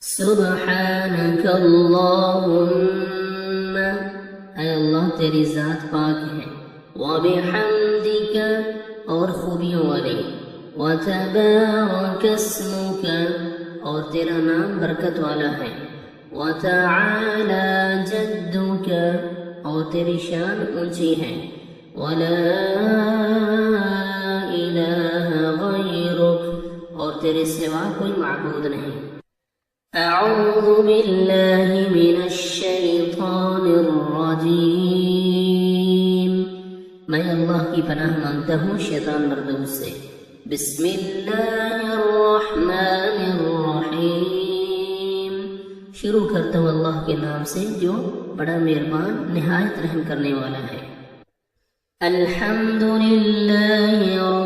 سبحانک اللہم، اے اللہ تیری ذات پاک ہے، وبحمدک اور خوبیوں والی، وتبارک اسمک اور تیرا نام برکت والا ہے، وتعالی جدک اور تیری شان اونچی ہے، ولا الہ غیرک اور تیرے سوا کوئی معبود نہیں۔ اعوذ باللہ من الشیطان الرجیم، میں اللہ کی پناہ مانگتا ہوں شیطان مردود سے۔ بسم اللہ الرحمن الرحیم، شروع کرتا ہوں اللہ کے نام سے جو بڑا مہربان نہایت رحم کرنے والا ہے۔ الحمد للہ